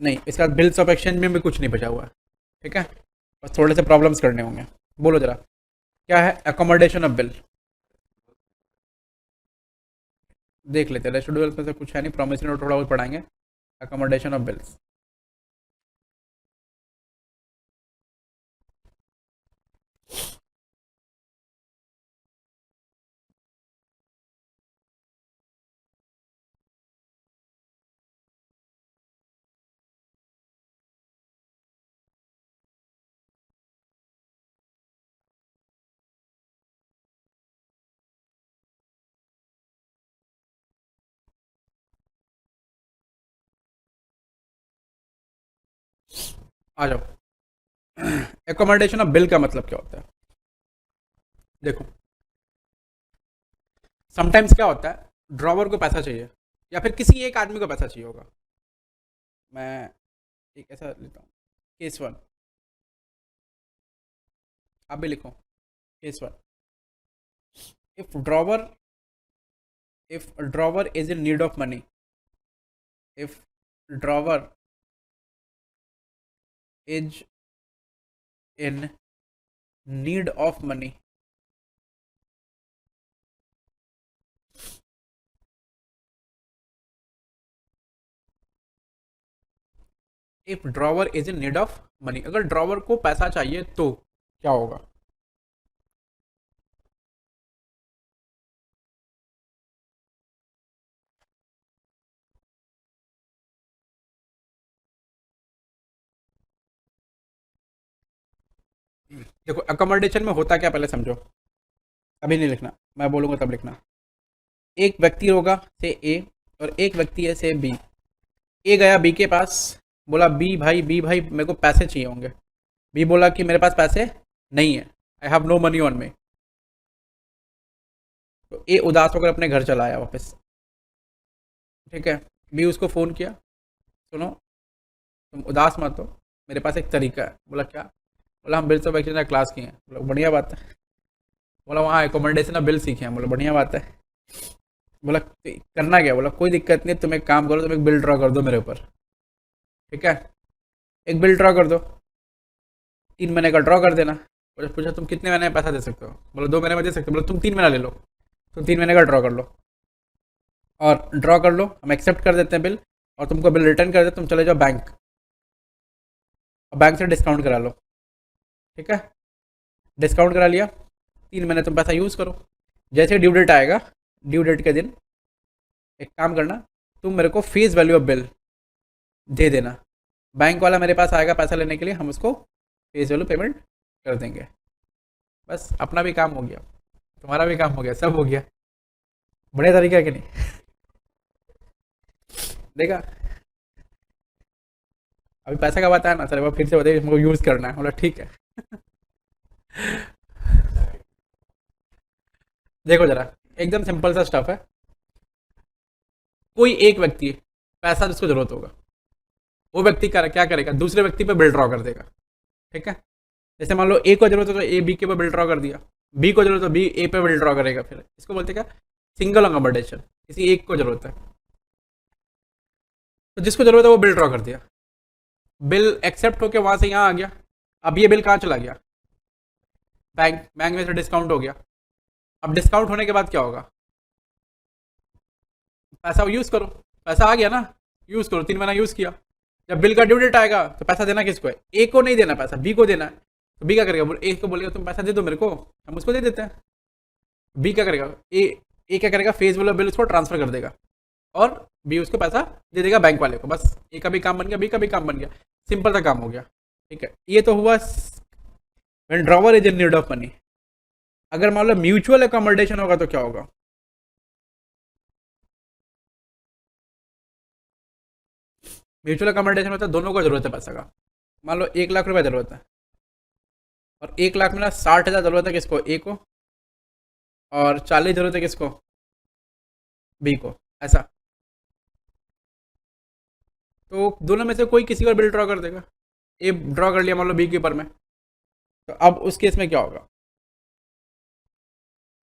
नहीं, इसका bills of exchange में भी कुछ नहीं बचा हुआ है। ठीक है, बस थोड़े से प्रॉब्लम्स करने होंगे। बोलो जरा, क्या है अकोमोडेशन ऑफ बिल? देख लेते हैं, रेसिडुअल में से कुछ है नहीं, प्रोमिसरी नोट थोड़ा बहुत पढ़ाएंगे। अकोमोडेशन ऑफ बिल्स, आ जाओ। एकोमोडेशन ऑफ बिल का मतलब क्या होता है? देखो, समटाइम्स क्या होता है, ड्रॉवर को पैसा चाहिए या फिर किसी एक आदमी को पैसा चाहिए होगा। मैं एक ऐसा लेता हूँ, केस वन, आप भी लिखो। Case one, if drawer, if drawer is in need of money, if drawer is in need of money, if drawer is in need of money, अगर ड्रॉवर को पैसा चाहिए तो क्या होगा? देखो, अकोमोडेशन में होता क्या, पहले समझो। अभी नहीं लिखना, मैं बोलूंगा तब लिखना। एक व्यक्ति होगा से ए, और एक व्यक्ति है से बी। ए गया बी के पास, बोला बी भाई मेरे को पैसे चाहिए होंगे। बी बोला कि मेरे पास पैसे नहीं है, I have no money on me. तो ए उदास होकर अपने घर चला आया वापस। ठीक है, बी उसको फ़ोन किया, सुनो तुम उदास मत हो, मेरे पास एक तरीका है। बोला क्या? बोला हम बिल्स ऑफ एक्सचेंज क्लास किए हैं। बोला बढ़िया बात है। बोला वहाँ एकोमोडेशन ऑफ बिल सीखे हैं। बोला बढ़िया बात है। बोला करना क्या? बोला कोई दिक्कत नहीं, तुम एक काम करो, तुम एक बिल ड्रॉ कर दो मेरे ऊपर। ठीक है, एक बिल ड्रॉ कर दो, 3 महीने का ड्रॉ कर देना। बोले पूछा तुम कितने महीने में पैसा दे सकते हो? बोला 2 महीने में दे सकते हो। बोला तुम 3 महीना ले लो, तुम 3 महीने का ड्रॉ कर लो, और ड्रॉ कर लो, हम एक्सेप्ट कर देते हैं बिल, और तुमको बिल रिटर्न कर दे, तुम चले जाओ बैंक, और बैंक से डिस्काउंट करा लो। ठीक है, डिस्काउंट करा लिया, 3 महीने तुम पैसा यूज़ करो। जैसे ड्यू डेट आएगा, ड्यू डेट के दिन एक काम करना, तुम मेरे को फेस वैल्यू ऑफ बिल दे देना। बैंक वाला मेरे पास आएगा पैसा लेने के लिए, हम उसको फेस वैल्यू पेमेंट कर देंगे। बस अपना भी काम हो गया, तुम्हारा भी काम हो गया, सब हो गया। बढ़िया तरीका है कि नहीं? देखा, अभी पैसा का बात आया ना सर, वो फिर से बताइए हमको यूज़ करना है। बोला ठीक है। देखो जरा, एकदम सिंपल सा स्टफ है। कोई एक व्यक्ति है, पैसा जिसको जरूरत होगा, वो व्यक्ति क्या करेगा, दूसरे व्यक्ति पे बिल ड्रॉ कर देगा। ठीक है, जैसे मान लो ए को जरूरत है तो ए बी के पे बिल ड्रॉ कर दिया, बी को जरूरत है बी ए पे बिल ड्रॉ करेगा। फिर इसको बोलते क्या, सिंगल अकोमोडेशन। किसी एक को जरूरत है तो जिसको जरूरत है वो बिल ड्रॉ कर दिया, बिल एक्सेप्ट होकर वहां से यहाँ आ गया। अब ये बिल कहाँ चला गया? बैंक, बैंक में से डिस्काउंट हो गया। अब डिस्काउंट होने के बाद क्या होगा? पैसा यूज़ करो, पैसा आ गया ना, यूज़ करो, 3 महीना यूज़ किया। जब बिल का ड्यू डेट आएगा तो पैसा देना किसको है? ए को नहीं देना पैसा, बी को देना है। तो बी क्या करेगा? ए को बोलेगा तुम पैसा दे दो मेरे को, हम उसको दे देते हैं। बी क्या करेगा? ए क्या करेगा? फेस वाला बिल उसको ट्रांसफर कर देगा, और बी उसको पैसा दे देगा बैंक वाले को। बस ए का भी काम बन गया, बी का भी काम बन गया, सिंपल सा काम हो गया। ठीक है, ये तो हुआ when drawer is in need of money. अगर मान लो म्यूचुअल अकोमोडेशन होगा तो क्या होगा? म्यूचुअल अकोमोडेशन होता है दोनों को जरूरत है पैसा का। मान लो 1 लाख रुपया जरूरत है, और 1 लाख में ना 60,000 जरूरत है किसको? ए को, और 40 जरूरत है किसको? बी को। ऐसा, तो दोनों में से कोई किसी का बिल ड्रॉ कर देगा। ए ड्रॉ कर लिया मान लो बी के ऊपर में, तो अब उस केस में क्या होगा?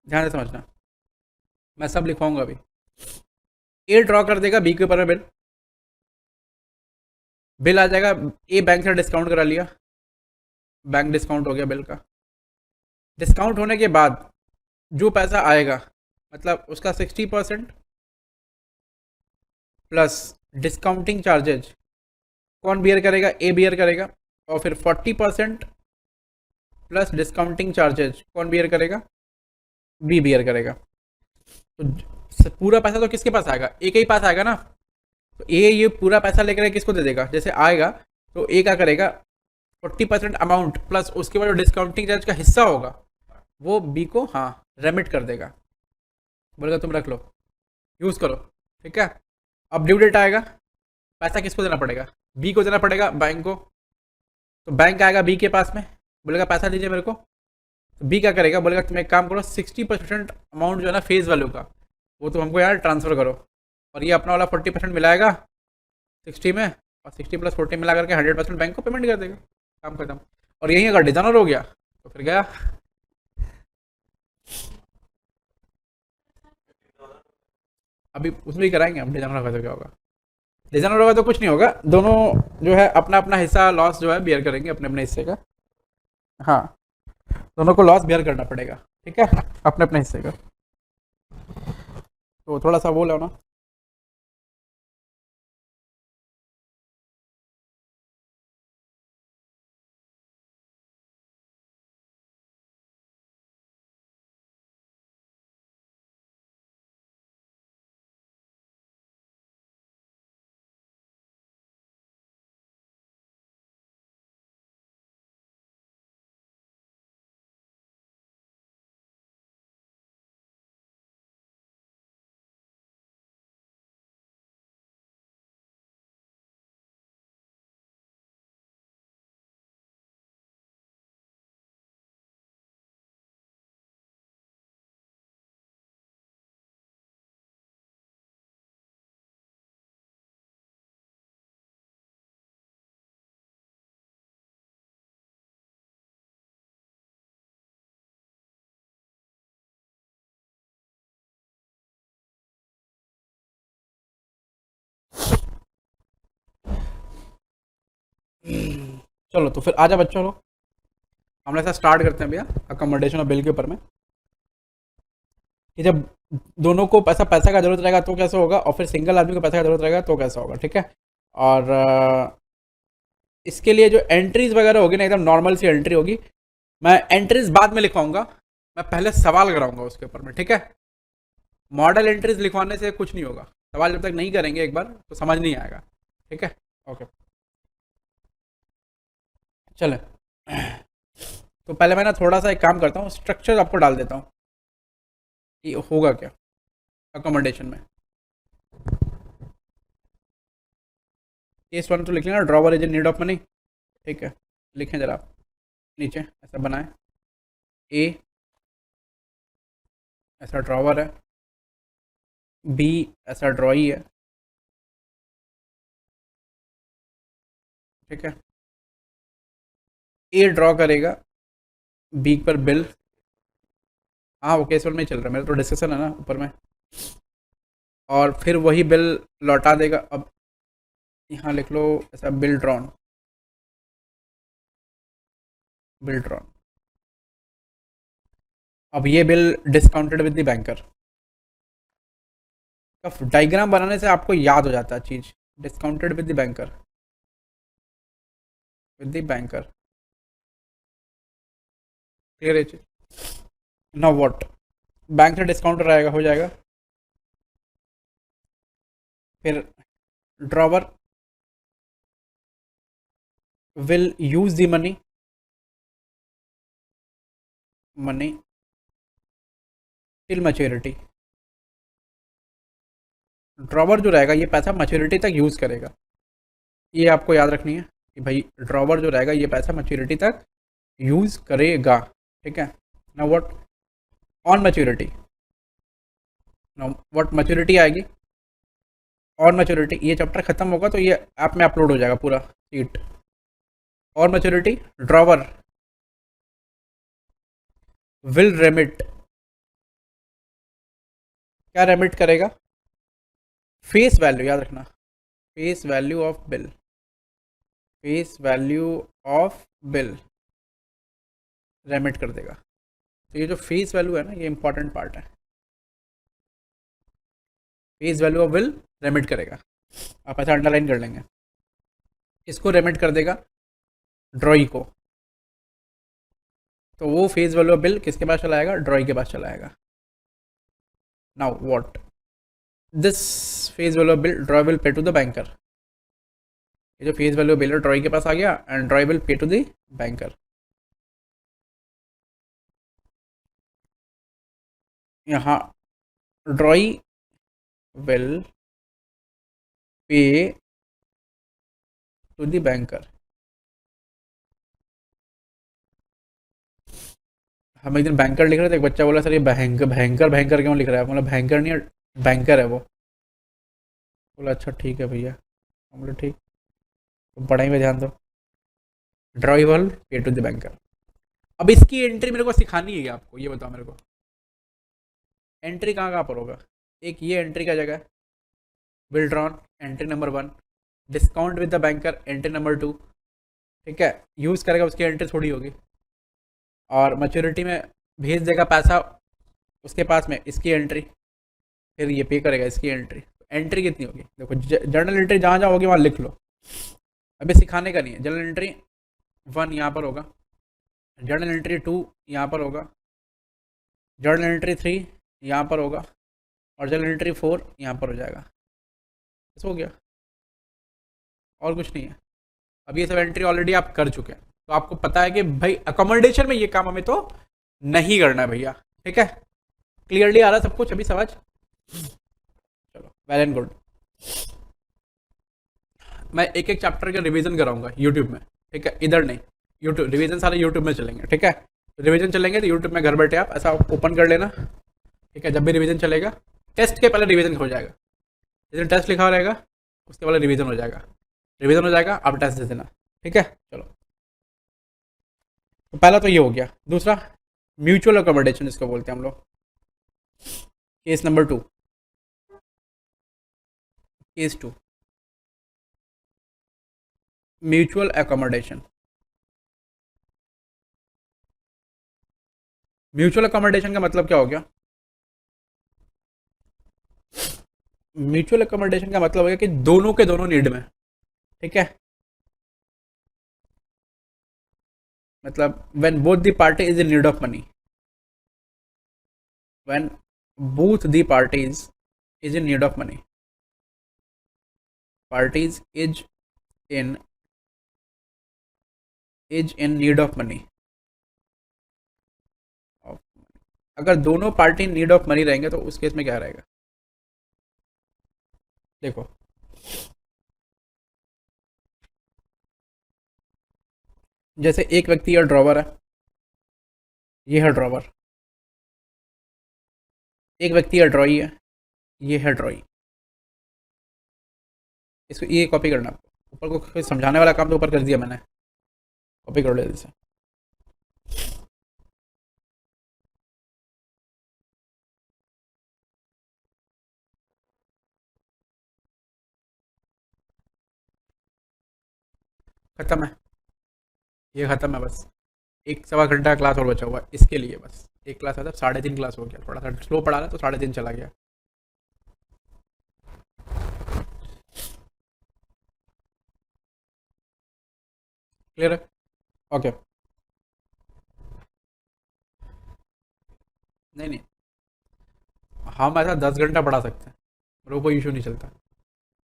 ध्यान से समझना, मैं सब लिखवाऊंगा अभी। ए ड्रॉ कर देगा बी के ऊपर में बिल, बिल आ जाएगा, ए बैंक से डिस्काउंट करा लिया, बैंक डिस्काउंट हो गया बिल का। डिस्काउंट होने के बाद जो पैसा आएगा, मतलब उसका 60% प्लस डिस्काउंटिंग चार्जेज कौन बियर करेगा, ए बियर करेगा। और फिर 40% प्लस डिस्काउंटिंग चार्जेज कौन बियर करेगा, बी बियर करेगा। तो पूरा पैसा तो किसके पास आएगा, ए के ही पास आएगा ना। तो ए ये पूरा पैसा लेकर किसको दे देगा, जैसे आएगा तो ए क्या करेगा, 40% अमाउंट प्लस उसके बाद जो डिस्काउंटिंग चार्ज का हिस्सा होगा वो बी को हाँ रेमिट कर देगा, बोलेगा तुम रख लो, यूज़ करो। ठीक है। अब ड्यू डेट आएगा, पैसा किसको देना पड़ेगा, बी को देना पड़ेगा, बैंक को। तो बैंक आएगा बी के पास में, बोलेगा पैसा दीजिए मेरे को। तो बी क्या करेगा, बोलेगा तुम एक काम करो, 60% अमाउंट जो है ना फेस वैल्यू का, वो तो हमको यार ट्रांसफ़र करो। और ये अपना वाला 40% मिलाएगा 60 में, और 60 प्लस 40 मिला करके 100% बैंक को पेमेंट कर देगा, काम खत्म। और यही अगर डिजाइनर हो गया तो फिर गया। अभी उसमें ही कराएंगे हम, डिजाइनर होगा तो क्या होगा, डिजाइनर होगा तो कुछ नहीं होगा, दोनों जो है अपना अपना हिस्सा लॉस जो है बियर करेंगे अपने अपने हिस्से का। हाँ, दोनों को लॉस बियर करना पड़ेगा, ठीक है, अपने अपने हिस्से का। तो थोड़ा सा वो लो ना। चलो तो फिर आजा बच्चों लोग, हम लोग ऐसा स्टार्ट करते हैं भैया अकोमोडेशन और बिल के ऊपर में, कि जब दोनों को पैसा पैसा का जरूरत रहेगा तो कैसे होगा, और फिर सिंगल आदमी को पैसा का जरूरत रहेगा तो कैसा होगा। ठीक है। और इसके लिए जो एंट्रीज वगैरह होगी ना, एकदम नॉर्मल सी एंट्री होगी। मैं एंट्रीज बाद में लिखवाऊंगा, मैं पहले सवाल कराऊंगा उसके ऊपर में। ठीक है। मॉडल एंट्रीज लिखवाने से कुछ नहीं होगा, सवाल जब तक नहीं करेंगे एक बार तो समझ नहीं आएगा। ठीक है। ओके, चले। तो पहले मैं ना थोड़ा सा एक काम करता हूँ, स्ट्रक्चर आपको डाल देता हूँ कि होगा क्या अकोमोडेशन में। केस वन तो लिख लेना, drawer is in need of money. ठीक है, लिखें जरा आप नीचे, ऐसा बनाएं, ए ऐसा ड्रॉवर है, बी ऐसा ड्रॉई है। ठीक है। ए ड्रॉ करेगा बी पर बिल, हाँ वो केस वन में ही चल रहा है, मेरा तो डिस्कशन है ना ऊपर में। और फिर वही बिल लौटा देगा। अब यहाँ लिख लो ऐसा, बिल ड्रॉन, बिल ड्रॉन। अब ये bill discounted with the banker. Diagram बनाने से आपको याद हो जाता है चीज़, discounted with the banker, with the banker. Clear है चीज। नाउ व्हाट, बैंक से डिस्काउंट रहेगा, हो जाएगा। फिर drawer will use the money, money till maturity. Drawer जो रहेगा ये पैसा मैच्योरिटी तक यूज़ करेगा, ये आपको याद रखनी है कि भाई ड्रॉवर जो रहेगा ये पैसा मैच्योरिटी तक यूज़ करेगा। ठीक है। ना व्हाट, ऑन मैच्योरिटी, ना व्हाट मैच्योरिटी आएगी, ऑन मैच्योरिटी ये चैप्टर खत्म होगा तो ये ऐप में अपलोड हो जाएगा पूरा सीट। और मैच्योरिटी ड्रॉवर विल रेमिट, क्या रेमिट करेगा, फेस वैल्यू, याद रखना, face value of bill. Face value of bill remit कर देगा। तो ये जो फेस वैल्यू है ना, ये इंपॉर्टेंट पार्ट है। Face value of bill remit करेगा, आप ऐसा अंडरलाइन कर लेंगे। इसको रेमिट कर देगा ड्रॉई को, तो वो फेस वैल्यू ऑफ बिल किसके पास चला आएगा? ड्रॉई के पास चला आएगा। Now what this face value of bill drawee will pay to the banker. ये जो फेस वैल्यू बिल है ड्रॉई के पास आ गया, and drawee will pay to the banker. यहाँ drawee will pay to the banker. हम एक दिन बैंकर लिख रहे थे, एक बच्चा बोला सर ये भयंकर भयंकर भयंकर क्यों लिख रहा है? मतलब भयंकर नहीं है, बैंकर है वो। बोला अच्छा ठीक है भैया। हम बोले ठीक, तुम पढ़ाई में ध्यान दो। Drawee will pay to the banker. अब इसकी एंट्री मेरे को सिखानी है आपको, ये बताओ मेरे को, एंट्री कहाँ कहाँ पर होगा? एक ये एंट्री का जगह है, bill drawn entry number 1, discount with the banker entry number 2। ठीक है, यूज़ करेगा उसकी एंट्री थोड़ी होगी, और मैच्योरिटी में भेज देगा पैसा उसके पास में, इसकी एंट्री, फिर ये पे करेगा इसकी एंट्री। एंट्री कितनी होगी देखो, जर्नल एंट्री जहाँ जहाँ होगी वहाँ लिख लो, अभी सिखाने का नहीं है। जर्नल एंट्री 1 यहाँ पर होगा, जर्नल एंट्री 2 यहाँ पर होगा, जर्नल एंट्री 3 यहाँ पर होगा, और जर्नल एंट्री 4 यहाँ पर हो जाएगा। बस हो गया, और कुछ नहीं है। अब ये सब एंट्री ऑलरेडी आप कर चुके हैं, तो आपको पता है कि भाई अकोमोडेशन में ये काम हमें तो नहीं करना है भैया। ठीक है, क्लियरली आ रहा सब कुछ अभी समझ? चलो वेल एंड गुड। मैं एक एक चैप्टर का रिवीजन कराऊंगा यूट्यूब में। ठीक है, इधर नहीं, यूट्यूब रिवीजन सारे यूट्यूब में चलेंगे। ठीक है, रिवीजन चलेंगे तो यूट्यूब में घर बैठे आप ऐसा ओपन कर लेना। ठीक है, जब भी रिवीजन चलेगा, टेस्ट के पहले रिवीजन हो जाएगा, जिस दिन टेस्ट लिखा रहेगा उसके पहले रिवीजन हो जाएगा। रिवीजन हो जाएगा, आप टेस्ट दे देना। ठीक है, चलो, तो पहला तो ये हो गया। दूसरा, म्यूचुअल अकोमोडेशन इसको बोलते हैं हम लोग। Case number 2, case 2, mutual accommodation. Mutual accommodation का मतलब क्या हो गया? म्यूचुअल अकोमोडेशन का मतलब हो गया कि दोनों के दोनों नीड में। ठीक है, मतलब when both the party is in need of money, when both the parties is in need of money, parties in is in need of money। अगर दोनों पार्टी नीड ऑफ मनी रहेंगे तो उस केस में क्या रहेगा? देखो, जैसे एक व्यक्ति या ड्रॉवर है, ये है ड्रॉवर। एक व्यक्ति या ड्रॉई है, ये है ड्रॉई। इसको ये कॉपी करना आपको, ऊपर को कोई समझाने वाला काम तो ऊपर कर दिया मैंने, कॉपी कर ले इसे। खत्म है, ये खत्म है बस। एक सवा घंटा क्लास और बचा हुआ है इसके लिए, बस एक क्लास आता है, 3.5 क्लास हो गया, थोड़ा सा स्लो पढ़ा रहा है तो 3.5 चला गया। क्लियर है? ओके, नहीं नहीं, हम ऐसा 10 घंटा पढ़ा सकते हैं, मेरे को कोई इशू नहीं चलता।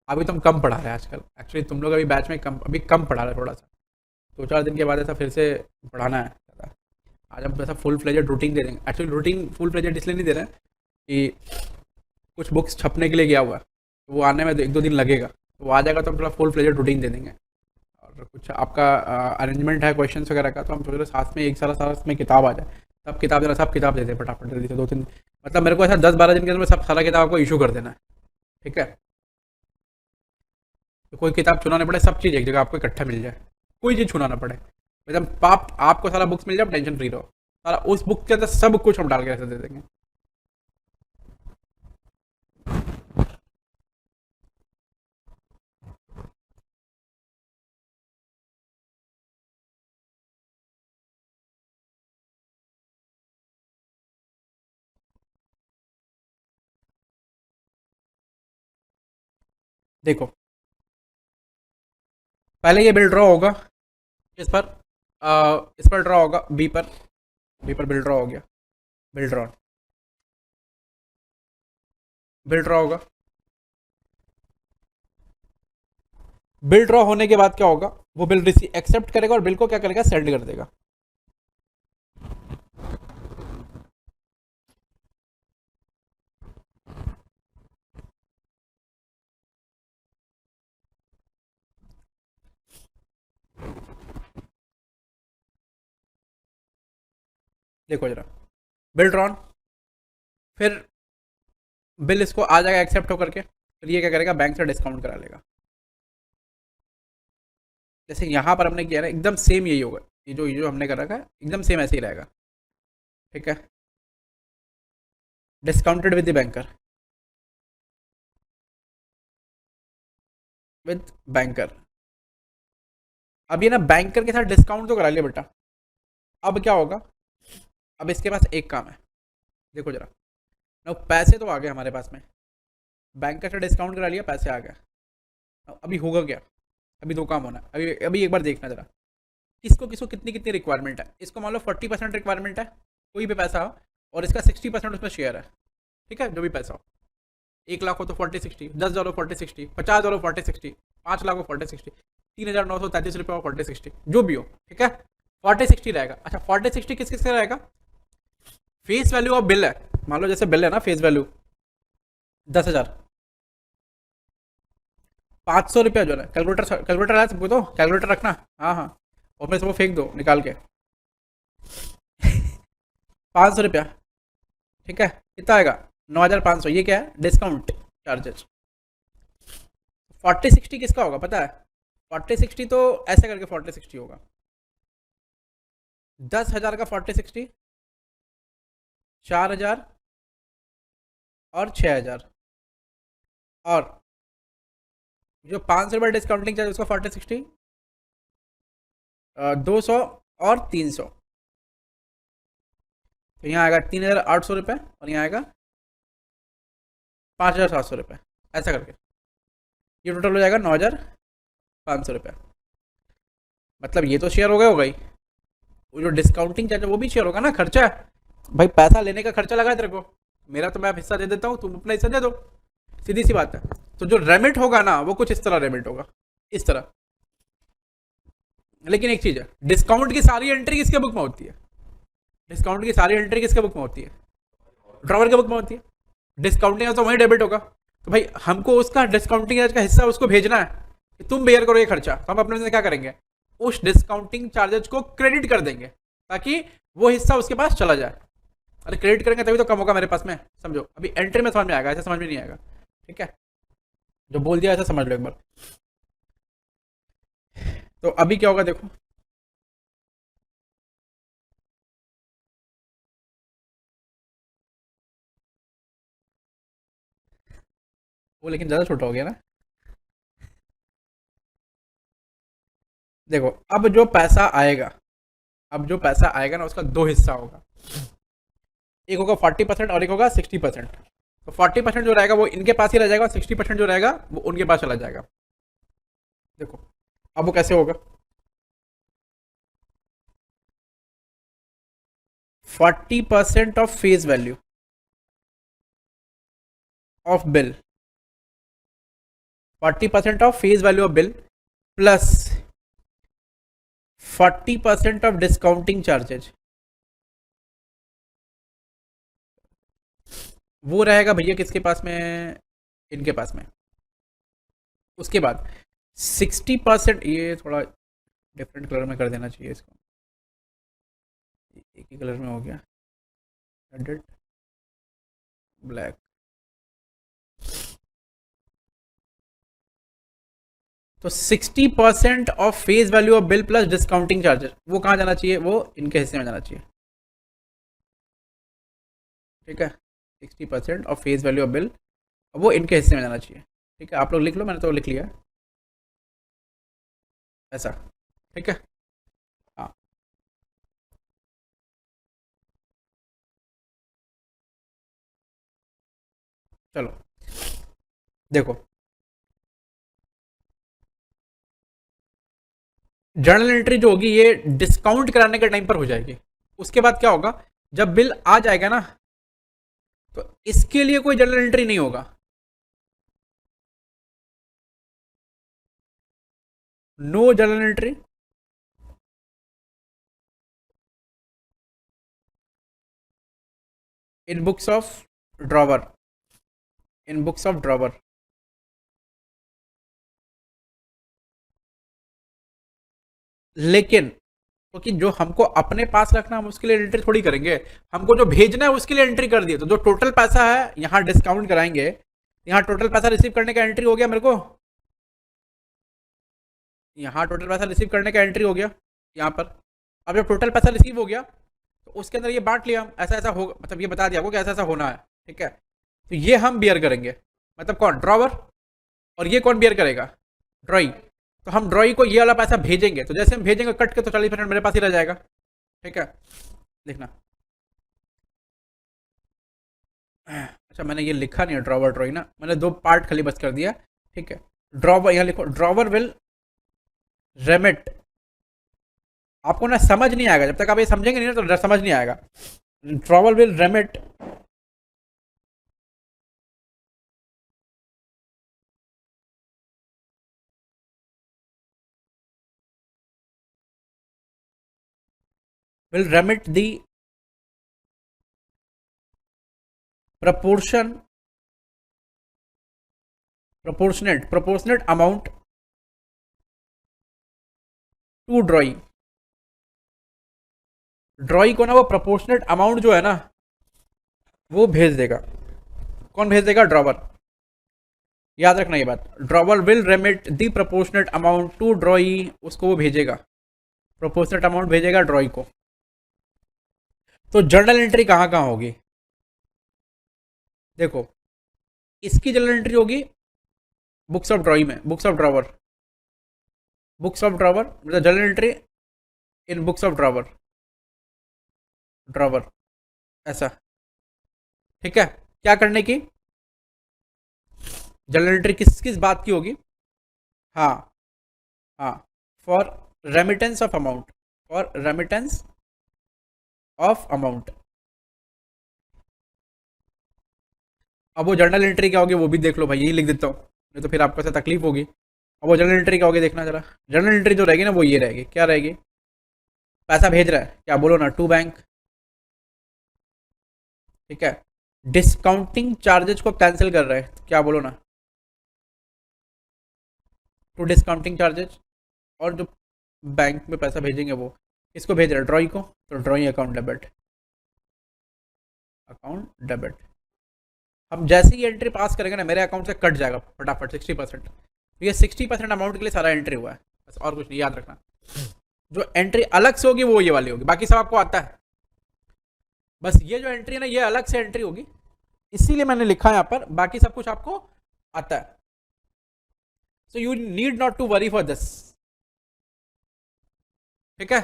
अभी तुम कम पढ़ा रहे हैं आजकल, एक्चुअली तुम लोग अभी बैच में कम, अभी कम पढ़ा रहे हैं थोड़ा सा। 2-4 दिन के बाद ऐसा फिर से पढ़ाना है ज़्यादा। आज हम ऐसा फुल फ्लेजेड रूटीन दे देंगे। एक्चुअली रूटीन फुल फ्लेजेड इसलिए नहीं दे रहे हैं कि कुछ बुक्स छपने के लिए गया हुआ है, तो वो आने में 1-2 दिन लगेगा, तो वो आ जाएगा तो हम थोड़ा फुल फ्लेजेड रूटीन दे देंगे। और कुछ आपका अरेंजमेंट है क्वेश्चन वगैरह का, तो हम सोच रहे साथ में एक सारा साथ में किताब आ जाए, सब किताब देना, सब किताब दे दें फटाफट जल्दी से 2-3, मतलब मेरे को ऐसा 10-12 दिन के अंदर में सब सारा किताब आपको इशू कर देना है। ठीक है, तो कोई किताब चुनाना पड़े, सब चीज़ एक जगह आपको इकट्ठा मिल जाए, कोई चीज़ छुना ना पड़े एकदम। पाप आपको सारा बुक्स मिल जाए, टेंशन फ्री रहो, सारा उस बुक के अंदर सब कुछ हम डाल के ऐसे दे देंगे। देखो, पहले ये बिल ड्रॉ होगा इस पर, इस पर ड्रॉ होगा बी पर बिल ड्रॉ हो गया, बिल ड्रॉ, बिल ड्रॉ होगा। बिल ड्रॉ होने के बाद क्या होगा, वो बिल रिसीव एक्सेप्ट करेगा और बिल को क्या करेगा, सेंड कर देगा। देखो जरा, बिल ड्रॉन, फिर बिल इसको आ जाएगा एक्सेप्ट होकर के, फिर ये क्या करेगा, बैंक से डिस्काउंट करा लेगा। जैसे यहाँ पर हमने किया ना, एकदम सेम यही होगा, ये जो हमने कर रखा है एकदम सेम ऐसे ही रहेगा। ठीक है, discounted with the banker, with banker. अब ये ना बैंकर के साथ डिस्काउंट तो करा लिया बेटा, अब क्या होगा, अब इसके पास एक काम है। देखो जरा, ना पैसे तो आ गए हमारे पास में, बैंकर से डिस्काउंट करा लिया, पैसे आ गए। अभी होगा क्या, अभी दो काम होना है। अभी अभी एक बार देखना जरा, किसको किसको कितनी कितनी रिक्वायरमेंट है। इसको मान लो 40% रिक्वायरमेंट है, कोई भी पैसा हो, और इसका 60% उसमें शेयर है। ठीक है, जो भी पैसा हो, 1 लाख हो तो 40-60, 10,000 हो 40-60, 50,000 हो 40-60, 5 लाख हो 40-60, 3,933 रुपये हो 40-60, जो भी हो। ठीक है, 40-60 रहेगा। अच्छा, 40-60 किस किस का रहेगा, फेस वैल्यू ऑफ बिल है। मान लो जैसे बिल है ना, फेस वैल्यू 10,000, 500 रुपया जो है, कैलकुलेटर कैलकुलेटर है सबको, तो कैलकुलेटर रखना। हाँ हाँ, और फिर सबको फेंक दो निकाल के। 500 रुपया, ठीक है, कितना आएगा, 9,500। ये क्या है, डिस्काउंट चार्जेस। 40-60 किसका होगा पता है, 40-60 तो ऐसे करके 40-60 होगा, 10,000 का 40-60, 4,000 और 6,000, और जो 500 रुपये डिस्काउंटिंग चार्ज उसका 40-60, 200 और 300, तो यहाँ आएगा 3,800 रुपये, और यहाँ आएगा 5,700 रुपये, ऐसा करके ये टोटल हो जाएगा 9,500 रुपये। मतलब ये तो शेयर हो गई, वो जो डिस्काउंटिंग चार्ज है वो भी शेयर होगा ना, खर्चा है भाई, पैसा लेने का खर्चा लगा है तेरे को, मेरा तो मैं हिस्सा दे देता हूँ, तुम अपना हिस्सा दे दो, सीधी सी बात है। तो जो रेमिट होगा ना, वो कुछ इस तरह रेमिट होगा, इस तरह। लेकिन एक चीज है, डिस्काउंट की सारी एंट्री किसके बुक में होती है, डिस्काउंट की सारी एंट्री किसके बुक में होती है, ड्रॉवर के बुक में होती है। डिस्काउंटिंग तो वही डेबिट होगा, तो भाई हमको उसका डिस्काउंटिंग का हिस्सा उसको भेजना है कि तुम बेयर करो ये खर्चा, तो हम अपने से क्या करेंगे, उस डिस्काउंटिंग चार्जेस को क्रेडिट कर देंगे, ताकि वो हिस्सा उसके पास चला जाए। अरे क्रेडिट करेंगे तभी तो कम होगा मेरे पास में, समझो। अभी एंट्री में समझ में आएगा, ऐसा समझ में नहीं आएगा। ठीक है, जो बोल दिया ऐसा समझ लो एक बार। तो अभी क्या होगा देखो, वो लेकिन ज़्यादा छोटा हो गया ना। देखो, अब जो पैसा आएगा ना, उसका दो हिस्सा होगा, एक होगा 40% और एक होगा 60%। तो 40% जो रहेगा वो इनके पास ही रह जाएगा, 60% जो रहेगा वो उनके पास चला जाएगा। देखो, अब वो कैसे होगा, 40% of face value of bill, 40% of face value of bill plus 40% of discounting charges, वो रहेगा भैया किसके पास में, इनके पास में। उसके बाद 60%, ये थोड़ा डिफरेंट कलर में कर देना चाहिए इसको, एक ही कलर में हो गया, रेड ब्लैक। तो 60% of face value of bill plus discounting charges, वो कहाँ जाना चाहिए, वो इनके हिस्से में जाना चाहिए। ठीक है, 60% of face value of bill, वो इनके हिस्से में जाना चाहिए। ठीक है, आप लोग लिख लो, मैंने तो लिख लिया है ऐसा। ठीक है, हाँ, चलो देखो, जर्नल एंट्री जो होगी ये डिस्काउंट कराने के टाइम पर हो जाएगी। उसके बाद क्या होगा, जब बिल आ जाएगा ना, तो इसके लिए कोई जर्नल एंट्री नहीं होगा। No journal entry. In books of drawer. In books of drawer. लेकिन क्योंकि जो हमको अपने पास रखना, हम उसके लिए एंट्री थोड़ी करेंगे। हमको जो भेजना है उसके लिए एंट्री कर दिए, तो जो टोटल पैसा है यहाँ डिस्काउंट कराएंगे। यहाँ टोटल पैसा रिसीव करने का एंट्री हो गया मेरे को। यहाँ टोटल पैसा रिसीव करने का एंट्री हो गया यहाँ पर। अब जब टोटल पैसा रिसीव हो गया तो उसके अंदर ये बांट लिया, ऐसा ऐसा होगा, मतलब ये बता दिया आपको कि ऐसा ऐसा होना है। ठीक है, तो ये हम बियर करेंगे। मतलब कौन, ड्रॉवर। और ये कौन बियर करेगा, ड्रॉई। तो हम ड्रॉई को ये वाला पैसा भेजेंगे, तो जैसे हम भेजेंगे कट के तो 40% मेरे पास ही रह जाएगा। ठीक है, देखना। अच्छा मैंने ये लिखा नहीं है ड्रॉवर ड्रॉई ना, मैंने दो पार्ट खाली बस कर दिया। ठीक है, ड्रॉवर यहाँ लिखो, ड्रॉवर विल रेमिट। आपको ना समझ नहीं आएगा, जब तक आप ये समझेंगे नहीं ना तो समझ नहीं आएगा। Drawer will remit will remit the proportion proportionate amount to ड्रॉई। ड्रॉई को ना वो प्रोपोर्शनेट अमाउंट जो है ना वो भेज देगा। कौन भेज देगा, ड्रॉवर। याद रखना ये बात, drawer will remit the proportionate amount to drawee, उसको वो भेजेगा, प्रोपोर्शनेट अमाउंट भेजेगा ड्रॉई को। तो जर्नल एंट्री कहाँ कहाँ होगी, देखो। इसकी जर्नल एंट्री होगी बुक्स ऑफ ड्रॉई में, books of drawer. Books of drawer मतलब journal entry in books of drawer. Drawer ऐसा। ठीक है, क्या करने की, जर्नल एंट्री किस किस बात की होगी। हाँ हाँ, for remittance of amount, for remittance of amount. अब वो जर्नल एंट्री क्या होगी वो भी देख लो भाई, यही लिख देता हूँ, नहीं तो फिर आपको ऐसा तकलीफ होगी। अब वो जर्नल एंट्री क्या होगी देखना जरा। जर्नल एंट्री जो रहेगी ना वो ये रहेगी, क्या रहेगी, पैसा भेज रहा है, क्या बोलो ना, टू बैंक। ठीक है, डिस्काउंटिंग चार्जेज को कैंसिल कर रहा है, तो क्या बोलो ना, टू डिस्काउंटिंग चार्जेज। और जो बैंक में पैसा भेजेंगे वो इसको भेज रहा है, ड्रॉई को, तो ड्रॉई अकाउंट डेबिट। Account debit. हम जैसे ही एंट्री पास करेंगे ना मेरे अकाउंट से कट जाएगा फटाफट 60%। तो ये 60% अमाउंट के लिए सारा एंट्री हुआ है, बस और कुछ नहीं, याद रखना। जो एंट्री अलग से होगी वो ये वाली होगी, बाकी सब आपको आता है। बस ये जो एंट्री है ना ये अलग से एंट्री होगी, इसीलिए मैंने लिखा है यहाँ पर, बाकी सब कुछ आपको आता है। So you need not to worry for this. ठीक है,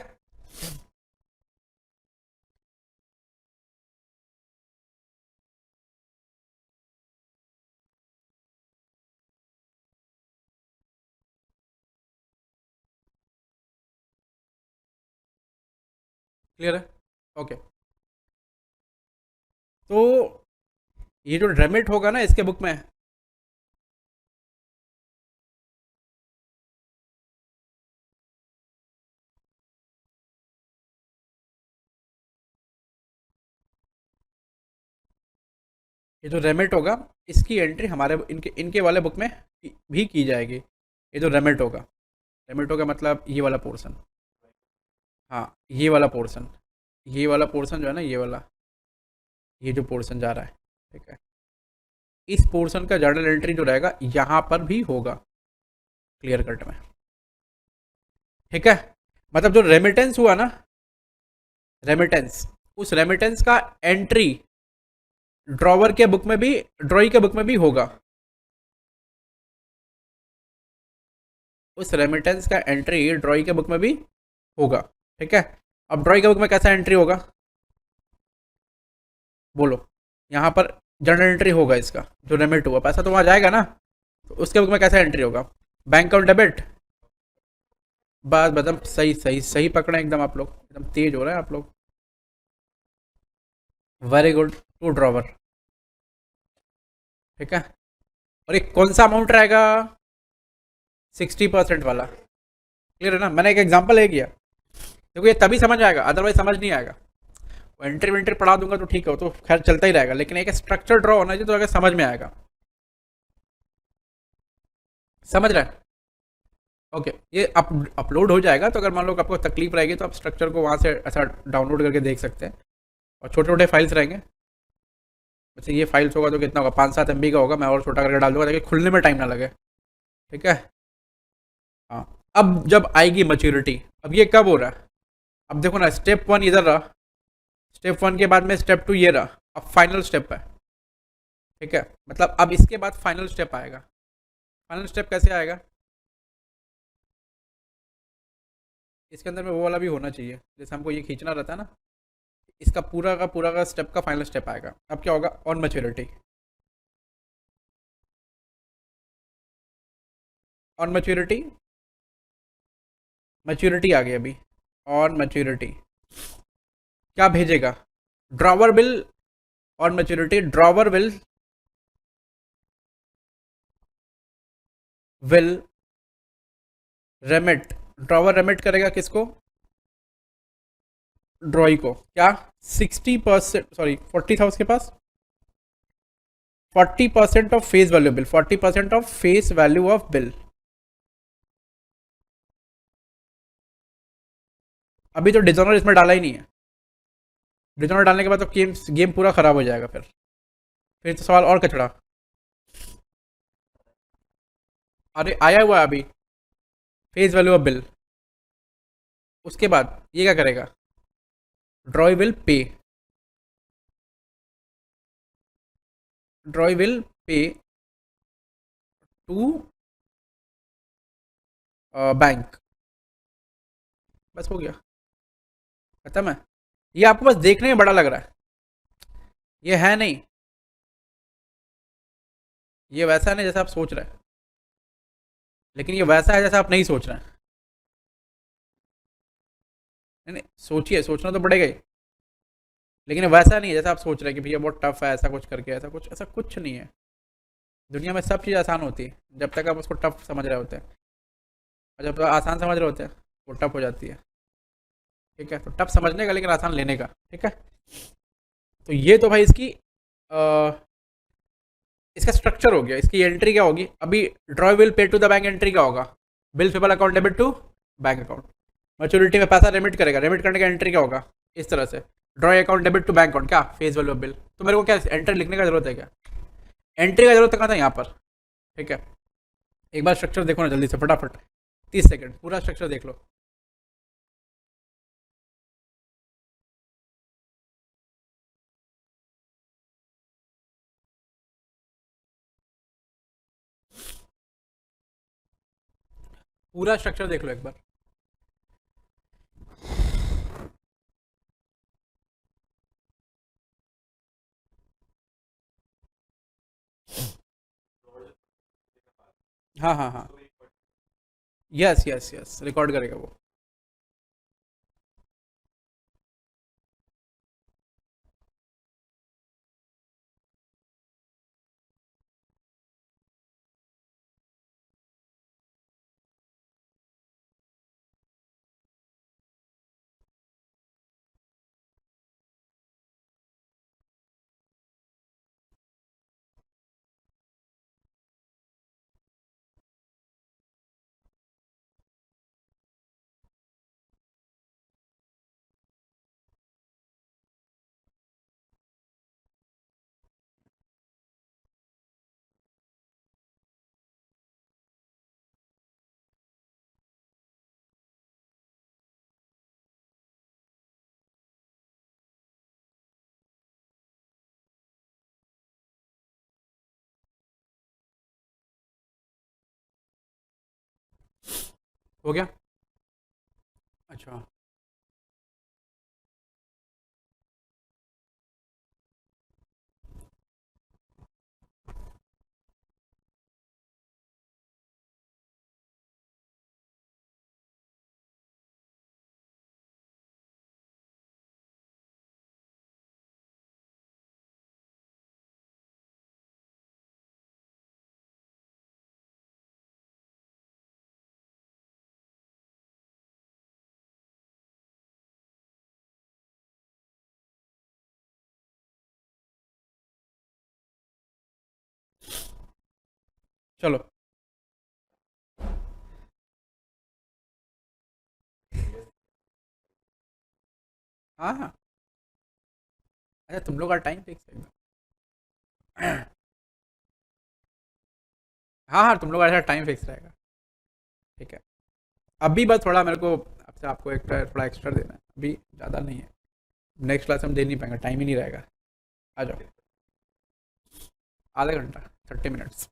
क्लियर है, ओके। तो ये जो रेमिट होगा ना इसके बुक में, ये जो रेमिट होगा इसकी एंट्री हमारे इनके इनके वाले बुक में भी की जाएगी। ये जो रेमिट होगा, रेमिट होगा मतलब ये वाला पोर्शन। हाँ, ये वाला पोर्शन, ये वाला पोर्शन जो है ना, ये वाला, ये जो पोर्शन जा रहा है, ठीक है, इस पोर्शन का जर्नल एंट्री जो रहेगा यहाँ पर भी होगा, क्लियर कट में। ठीक है, मतलब जो रेमिटेंस हुआ ना, रेमिटेंस, उस रेमिटेंस का एंट्री ड्रॉवर के बुक में भी, ड्रॉई के बुक में भी होगा। उस रेमिटेंस का एंट्री ड्रॉई के बुक में भी होगा। ठीक है, अब ड्रॉई के बुक में कैसा एंट्री होगा बोलो। यहाँ पर जर्नल एंट्री होगा इसका, जो रेमिट हुआ पैसा तो वहाँ जाएगा ना, तो उसके बुक में कैसा एंट्री होगा, बैंक अकाउंट डेबिट। बस एकदम सही सही सही पकड़े एकदम, आप लोग एकदम तेज हो रहे हैं आप लोग। Very good, to drawer. ठीक है। और ये कौन सा अमाउंट रहेगा? 60% वाला। क्लियर है ना? मैंने एक एग्जांपल है किया। देखो ये तभी समझ आएगा, अदरवाइज समझ नहीं आएगा। एंट्री वेंट्री पढ़ा दूंगा तो ठीक है, वो तो खैर चलता ही रहेगा, लेकिन एक स्ट्रक्चर ड्रॉ होना चाहिए तो अगर समझ में आएगा। समझ रहे हैं? ओके, ये अपलोड हो जाएगा, तो अगर मान लो आपको तकलीफ रहेगी तो आप स्ट्रक्चर को वहाँ से ऐसा डाउनलोड करके देख सकते हैं। और छोटे छोटे फाइल्स रहेंगे। वैसे ये फाइल्स होगा तो कितना होगा, 5-7 MB का होगा, मैं और छोटा करके डाल दूंगा ताकि खुलने में टाइम ना लगे। ठीक है। हाँ। अब जब आएगी मैच्योरिटी, अब ये कब हो रहा है? अब देखो ना, स्टेप 1 इधर रहा, स्टेप 1 के बाद में स्टेप 2 ये रहा, अब फाइनल स्टेप है। ठीक है, मतलब अब इसके बाद फाइनल स्टेप आएगा। फाइनल स्टेप कैसे आएगा? इसके अंदर में वो वाला भी होना चाहिए, जैसे हमको ये खींचना रहता है ना, इसका पूरा का स्टेप का फाइनल स्टेप आएगा। अब क्या होगा? On maturity. On maturity, maturity आ गई अभी। ऑन मैच्योरिटी क्या भेजेगा? Drawer bill. On maturity drawer will remit. Drawer remit करेगा किसको? ड्रॉई को। क्या? 60%, सॉरी 40 था उसके पास। 40% of face value bill, 40% of face value of bill. अभी तो डिजोनर इसमें डाला ही नहीं है। डिजोनर डालने के बाद तो गेम गेम पूरा खराब हो जाएगा फिर तो सवाल और कचड़ा। अरे आया हुआ है अभी, फेस वैल्यू ऑफ बिल। उसके बाद ये क्या करेगा? Drawee will pay. Drawee will pay to bank. बस हो गया, खत्म है। ये आपको बस देखने में बड़ा लग रहा है, ये है नहीं। ये वैसा नहीं जैसा आप सोच रहे हैं, लेकिन ये वैसा है जैसा आप नहीं सोच रहे हैं। नहीं नहीं, सोचिए, सोचना तो पड़ेगा ही। लेकिन वैसा नहीं है जैसा आप सोच रहे हैं कि भैया बहुत टफ है, ऐसा कुछ करके, ऐसा कुछ नहीं है। दुनिया में सब चीज़ आसान होती है जब तक आप उसको टफ समझ रहे होते हैं, और जब आप आसान समझ रहे होते हैं वो टफ हो जाती है। ठीक है, तो टफ समझने का लेकिन आसान लेने का। ठीक है। तो ये तो भाई इसकी इसका स्ट्रक्चर हो गया। इसकी एंट्री क्या होगी अभी? Drawee will pay to the bank, entry क्या होगा? Bill payable account debit to bank account. Maturity में पैसा रेमिट करेगा, रेमिट करने का एंट्री क्या होगा? इस तरह से, drawee account debit to bank account, क्या फेस वैल्यू ऑफ बिल। तो मेरे को क्या एंट्री लिखने का जरूरत है क्या? एंट्री का जरूरत कहाँ था? यहाँ पर। ठीक है। एक बार स्ट्रक्चर देखो ना जल्दी से फटाफट, 30 सेकंड पूरा स्ट्रक्चर देख लो। पूरा स्ट्रक्चर देख लो एक बार। हाँ हाँ हाँ। यस यस यस, रिकॉर्ड करेगा वो। हो गया। अच्छा। चलो। हाँ हाँ। अच्छा तुम लोग का टाइम फिक्स है एकदम। हाँ हाँ, तुम लोग का ऐसा टाइम फिक्स रहेगा। ठीक है। अभी बस थोड़ा मेरे को आपसे आपको एक थोड़ा एक्स्ट्रा देना है, अभी ज़्यादा नहीं है। नेक्स्ट क्लास हम दे नहीं पाएंगे, टाइम ही नहीं रहेगा। आ जाओ। आधा घंटा, 30 मिनट्स।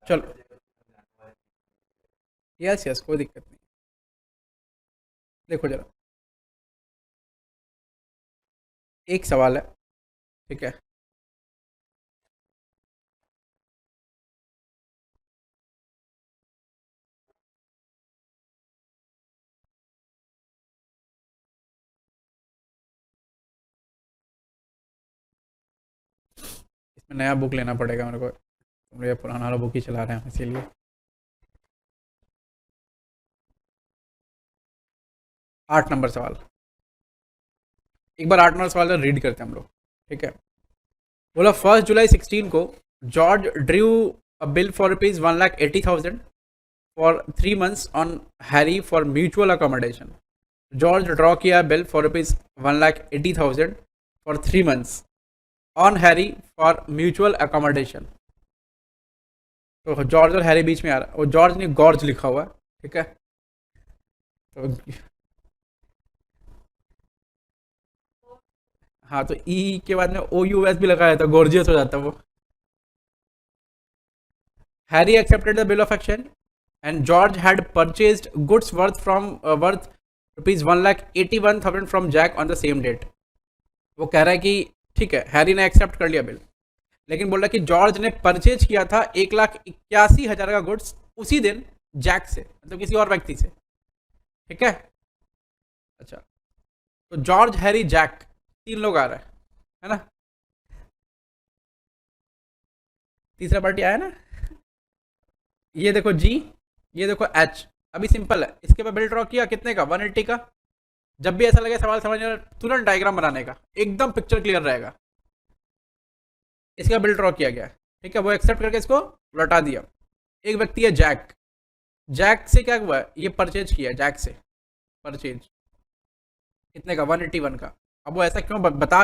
चलो। यस यस, कोई दिक्कत नहीं। देखो जरा, एक सवाल है। ठीक है। इसमें नया बुक लेना पड़ेगा मेरे को, तुम ये पुराना वाला बुक ही चला रहे हैं इसीलिए। 8 नंबर सवाल। एक बार 8 नंबर सवाल रीड करते हैं हम लोग। ठीक है। बोला 1 जुलाई 2016 को George drew a bill for rupees 1,80,000 for 3 months on Harry for mutual accommodation. George draw किया bill for rupees 1,80,000 for 3 months on Harry for mutual accommodation. तो जॉर्ज और हैरी बीच में आ रहा है, वो जॉर्ज ने गॉर्ज लिखा हुआ है। ठीक है। तो हाँ, तो ई के बाद में ओ यू एस भी लगाया था, गॉर्जियस हो जाता वो। Harry accepted the bill of exchange and George had purchased goods worth rupees 1,81,000 from Jack on the same date. वो कह रहा है कि ठीक है, हैरी ने एक्सेप्ट कर लिया बिल, लेकिन बोल रहा है कि जॉर्ज ने परचेज किया था 1,81,000 का गुड्स उसी दिन जैक से, मतलब किसी और व्यक्ति से। ठीक है। अच्छा, तो जॉर्ज हैरी जैक, 3 लोग आ रहा है ना। तीसरा पार्टी आया ना। ये देखो जी, ये देखो एच। अभी सिंपल है, इसके बाद बिल ड्रॉ किया कितने का, 180 का। जब भी ऐसा लगे सवाल समझ नहीं, तुरंत डायग्राम बनाने का, एकदम पिक्चर क्लियर रहेगा। इसका बिल ड्रॉ किया गया। ठीक है, वो एक्सेप्ट करके इसको लौटा दिया। एक व्यक्ति है जैक। जैक से क्या हुआ है, ये परचेज किया जैक से, परचेज कितने का, 181 का। अब वो ऐसा क्यों बता,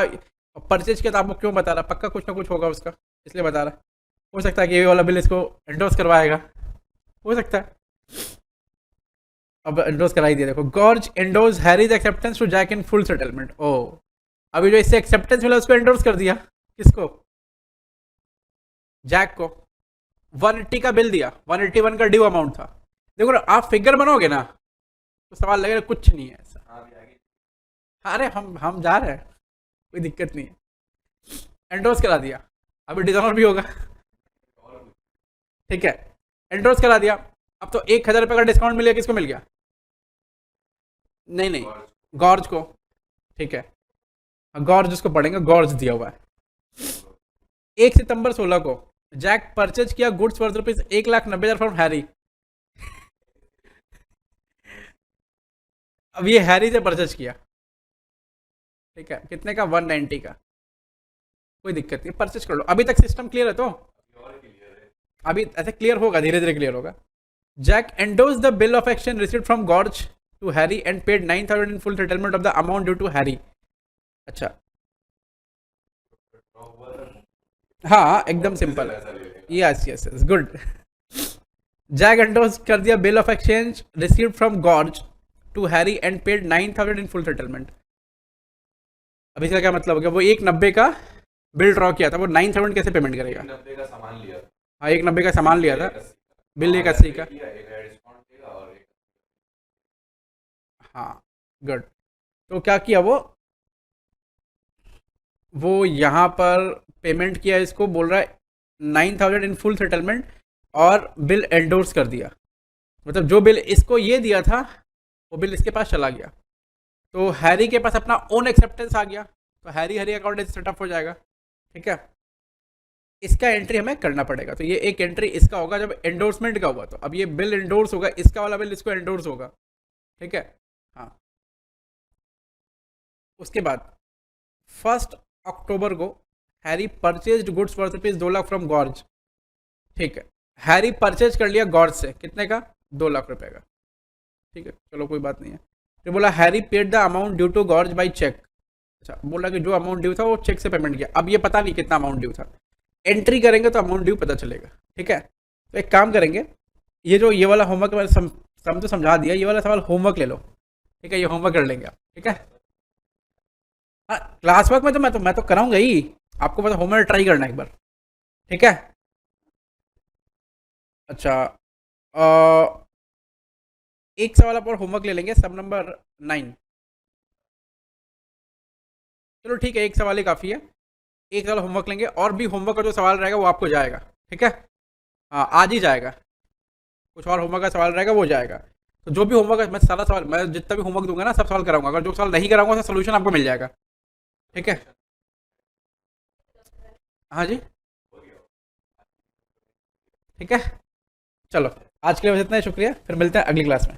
परचेज किया तो आपको क्यों बता रहा, पक्का कुछ ना कुछ होगा उसका, इसलिए बता रहा। हो सकता है कि ये वाला बिल इसको एंडोर्स करवाएगा, हो सकता है। अब एंडोर्स करा ही दिया, देखो George endorses Harry's acceptance to Jack in full settlement. Oh, अभी जो इससे एक्सेप्टेंस मिला उसको एंडोर्स कर दिया, किसको, जैक को। 180 का बिल दिया, 181 का ड्यू अमाउंट था। देखो ना, आप फिगर बनोगे ना तो सवाल लगेगा कुछ नहीं है ऐसा। अरे हम जा रहे हैं, कोई दिक्कत नहीं है। एंडोर्स करा दिया, अभी डिसऑनर भी होगा। ठीक है, एंडोर्स करा दिया। अब तो 1,000 रुपये का डिस्काउंट मिल गया, किसको मिल गया, नहीं नहीं, गॉर्ज को। ठीक है, गॉर्ज उसको पढ़ेंगे, गॉर्ज दिया हुआ है। 1 सितंबर 2016 को जैक परचेज किया goods worth rupees 1,90,000 from Harry. अब ये हैरी से परचेज किया। ठीक है, कितने का, 190 का। कोई दिक्कत नहीं, परचेज कर लो, अभी तक सिस्टम क्लियर है तो। अभी ऐसे क्लियर होगा, धीरे धीरे क्लियर होगा। Jack endorse the bill of exchange received from George to Harry and paid 9,000 in full settlement of the amount due to Harry. अच्छा, हाँ एकदम सिंपल है। Yes yes yes, good. Jack endorse कर दिया bill of exchange received from George to Harry and paid 9,000 in full settlement. अब इसका क्या मतलब हो गया, वो 190 का बिल ड्रॉ किया था, वो 9,000 कैसे पेमेंट करेगा। 90 का सामान लिया, हाँ, 190 का सामान लिया था, बिल सामान 180 का। किया, एक डिस्काउंट देगा और एक हाँ, गुड। तो क्या किया वो यहाँ पर पेमेंट किया, इसको बोल रहा है 9,000 इन फुल सेटलमेंट, और बिल एंडोर्स कर दिया। मतलब जो बिल इसको ये दिया था वो बिल इसके पास चला गया, तो हैरी के पास अपना ओन एक्सेप्टेंस आ गया, तो हैरी हैरी अकाउंट सेटअप हो जाएगा। ठीक है, इसका एंट्री हमें करना पड़ेगा। तो ये एक एंट्री इसका होगा जब एंडोर्समेंट का हुआ, तो अब ये बिल एंडोर्स होगा, इसका वाला बिल इसको एंडोर्स होगा। ठीक है। हाँ, उसके बाद 1 अक्टूबर को Harry purchased goods worth rupees 2 lakh from gorge. ठीक है, हैरी परचेज कर लिया गॉर्ज से, कितने का? 2 लाख रुपए का। ठीक है, चलो कोई बात नहीं है। फिर बोला Harry paid the amount due to George by cheque. अच्छा, बोला कि जो अमाउंट ड्यू था वो चेक से पेमेंट किया। अब ये पता नहीं कितना अमाउंट ड्यू था, एंट्री करेंगे तो अमाउंट ड्यू पता चलेगा। ठीक है, तो एक काम करेंगे, ये जो ये वाला होमवर्क मैंने सम तो समझा दिया, ये वाला सवाल होमवर्क ले लो। ठीक है, ये होमवर्क कर लेंगे आप। ठीक है, हाँ क्लास वर्क में तो मैं तो कराऊंगा ही आपको, बस होमवर्क ट्राई करना एक बार। ठीक है, अच्छा, एक सवाल आप और होमवर्क ले लेंगे, सब नंबर 9। चलो ठीक है, एक सवाल ही काफ़ी है, एक सवाल होमवर्क लेंगे, और भी होमवर्क का जो सवाल रहेगा वो आपको जाएगा। ठीक है, हाँ आज ही जाएगा, कुछ और होमवर्क का सवाल रहेगा वो जाएगा। तो जो भी होमवर्क है, मैं सारा सवाल, मैं जितना भी होमवर्क दूंगा ना सब सवाल कराऊंगा, अगर जो सवाल नहीं कराऊंगा उसका सोल्यूशन आपको मिल जाएगा। ठीक है, हाँ जी, ठीक है, चलो आज के लिए बस इतना ही, शुक्रिया, फिर मिलते हैं अगली क्लास में।